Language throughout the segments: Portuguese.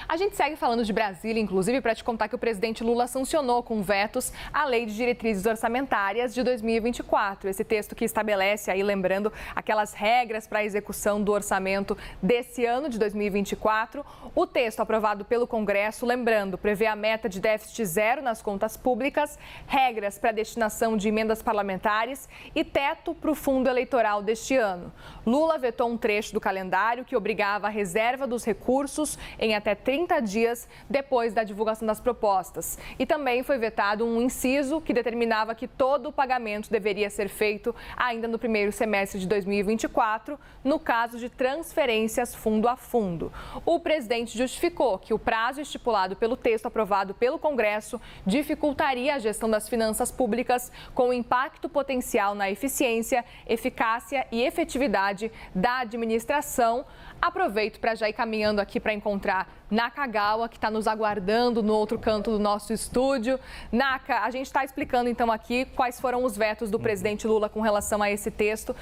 A gente segue falando de Brasília, inclusive, para te contar que o presidente Lula sancionou com vetos a Lei de Diretrizes Orçamentárias de 2024. Esse texto que estabelece, aí lembrando, aquelas regras para a execução do orçamento desse ano de 2024. O texto aprovado pelo Congresso, lembrando, prevê a meta de déficit zero nas contas públicas, regras para a destinação de emendas parlamentares e teto para o fundo eleitoral deste ano. Lula vetou um trecho do calendário que obrigava a reserva dos recursos em até 30 dias depois da divulgação das propostas. E também foi vetado um inciso que determinava que todo o pagamento deveria ser feito ainda no primeiro semestre de 2024, no caso de transferências fundo a fundo. O presidente justificou que o prazo estipulado pelo texto aprovado pelo Congresso dificultaria a gestão das finanças públicas, com impacto potencial na eficiência, eficácia e efetividade da administração. Aproveito para já ir caminhando aqui para encontrar Nakagawa, que está nos aguardando no outro canto do nosso estúdio. Naka, a gente está explicando então aqui quais foram os vetos do presidente Lula com relação a esse texto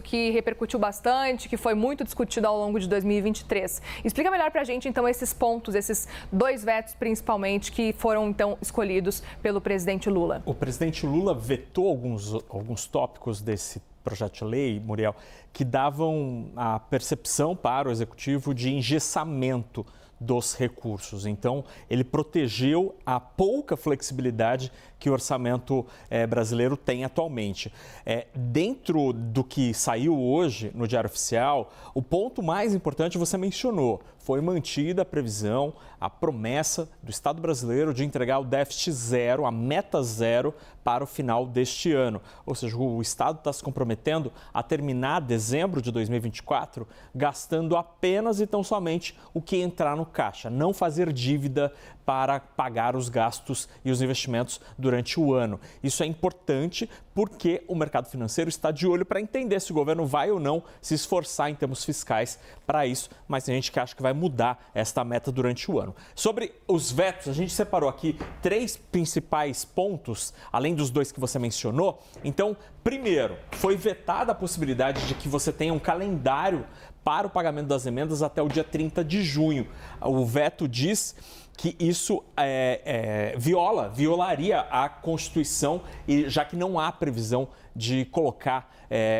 que repercutiu bastante, que foi muito discutido ao longo de 2023. Explica melhor para a gente então esses pontos, esses dois vetos principalmente que foram então escolhidos pelo presidente Lula. O presidente Lula vetou alguns tópicos desse projeto de lei, Muriel, que davam a percepção para o executivo de engessamento dos recursos. Então, ele protegeu a pouca flexibilidade que o orçamento brasileiro tem atualmente. Dentro do que saiu hoje no Diário Oficial, o ponto mais importante você mencionou, foi mantida a previsão, a promessa do Estado brasileiro de entregar o déficit zero, a meta zero, para o final deste ano. Ou seja, o Estado está se comprometendo a terminar dezembro de 2024 gastando apenas e tão somente o que entrar no caixa, não fazer dívida para pagar os gastos e os investimentos durante o ano. Isso é importante porque o mercado financeiro está de olho para entender se o governo vai ou não se esforçar em termos fiscais para isso, mas tem gente que acha que vai mudar esta meta durante o ano. Sobre os vetos, a gente separou aqui 3 principais pontos, além dos 2 que você mencionou. Então, primeiro, foi vetada a possibilidade de que você tenha um calendário para o pagamento das emendas até o dia 30 de junho. O veto diz que isso violaria a Constituição, e já que não há previsão de colocar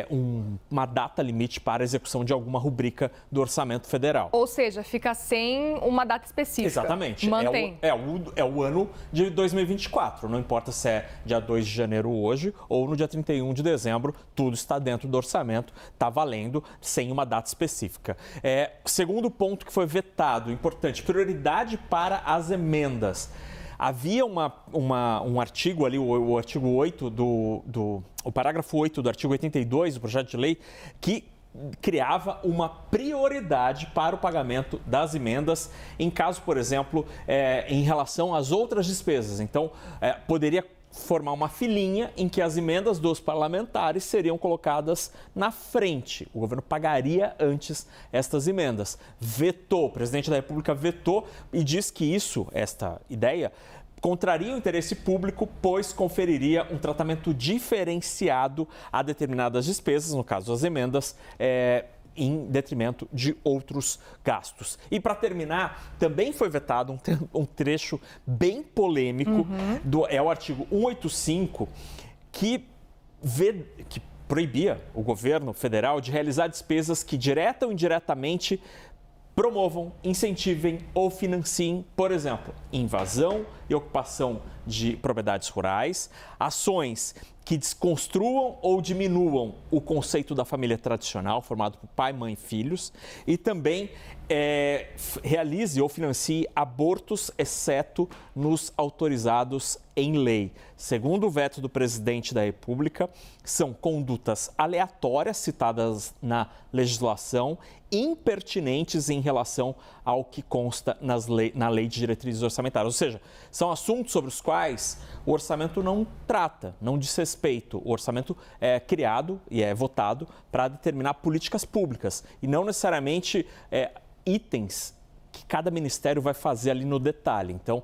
uma data limite para a execução de alguma rubrica do orçamento federal. Ou seja, fica sem uma data específica. Exatamente. Mantém. É o ano de 2024. Não importa se é dia 2 de janeiro hoje ou no dia 31 de dezembro, tudo está dentro do orçamento, está valendo sem uma data específica. Segundo ponto que foi vetado, importante, prioridade para as emendas. Havia um artigo ali, o artigo 8 o parágrafo 8 do artigo 82 do projeto de lei, que criava uma prioridade para o pagamento das emendas em caso, por exemplo, em relação às outras despesas. Então, poderia formar uma filinha em que as emendas dos parlamentares seriam colocadas na frente. O governo pagaria antes estas emendas. Vetou, o presidente da República vetou e diz que esta ideia, contraria o interesse público, pois conferiria um tratamento diferenciado a determinadas despesas, no caso as emendas, em detrimento de outros gastos. E para terminar, também foi vetado um trecho bem polêmico, é o artigo 185, que proibia o governo federal de realizar despesas que direta ou indiretamente promovam, incentivem ou financiem, por exemplo, invasão e ocupação de propriedades rurais, ações que desconstruam ou diminuam o conceito da família tradicional, formado por pai, mãe e filhos, e também realize ou financie abortos, exceto nos autorizados em lei. Segundo o veto do presidente da República, são condutas aleatórias citadas na legislação, impertinentes em relação ao que consta na Lei de Diretrizes Orçamentárias. Ou seja, são assuntos sobre os quais o orçamento não trata, não diz respeito. O orçamento é criado e é votado para determinar políticas públicas e não necessariamente itens que cada ministério vai fazer ali no detalhe. Então,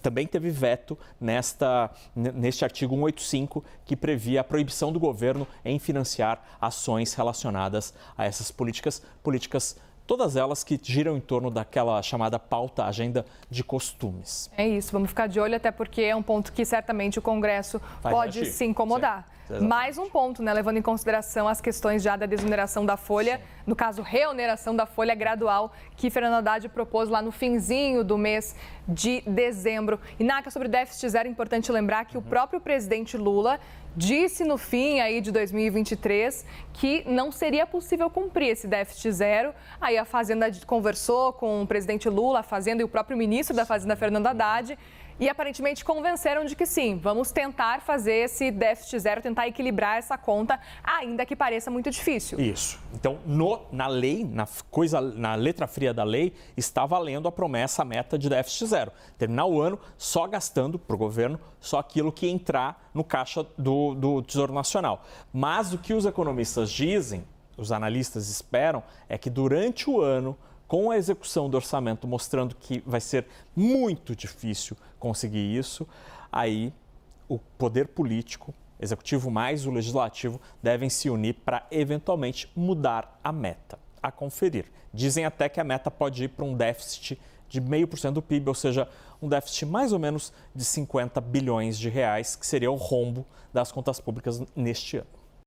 também teve veto neste artigo 185, que previa a proibição do governo em financiar ações relacionadas a essas políticas todas elas que giram em torno daquela chamada pauta agenda de costumes. É isso, vamos ficar de olho, até porque é um ponto que certamente o Congresso pode se incomodar. Sim, mais um ponto, né, levando em consideração as questões já da desoneração da folha, no caso, reoneração da folha gradual, que Fernando Haddad propôs lá no finzinho do mês de dezembro. E, Naka, sobre o déficit zero, é importante lembrar que o próprio presidente Lula disse no fim aí de 2023 que não seria possível cumprir esse déficit zero. Aí a Fazenda conversou com o presidente Lula, a Fazenda e o próprio ministro da Fazenda, Fernando Haddad, e aparentemente convenceram de que sim, vamos tentar fazer esse déficit zero, tentar equilibrar essa conta, ainda que pareça muito difícil. Isso. Então, na lei, na letra fria da lei, está valendo a promessa, a meta de déficit zero. Terminar o ano só gastando para o governo só aquilo que entrar no caixa do Tesouro Nacional. Mas o que os economistas dizem, os analistas esperam, é que durante o ano, com a execução do orçamento mostrando que vai ser muito difícil conseguir isso, aí o poder político, executivo mais o legislativo, devem se unir para eventualmente mudar a meta, a conferir. Dizem até que a meta pode ir para um déficit de 0,5% do PIB, ou seja, um déficit mais ou menos de 50 bilhões de reais, que seria o rombo das contas públicas neste ano.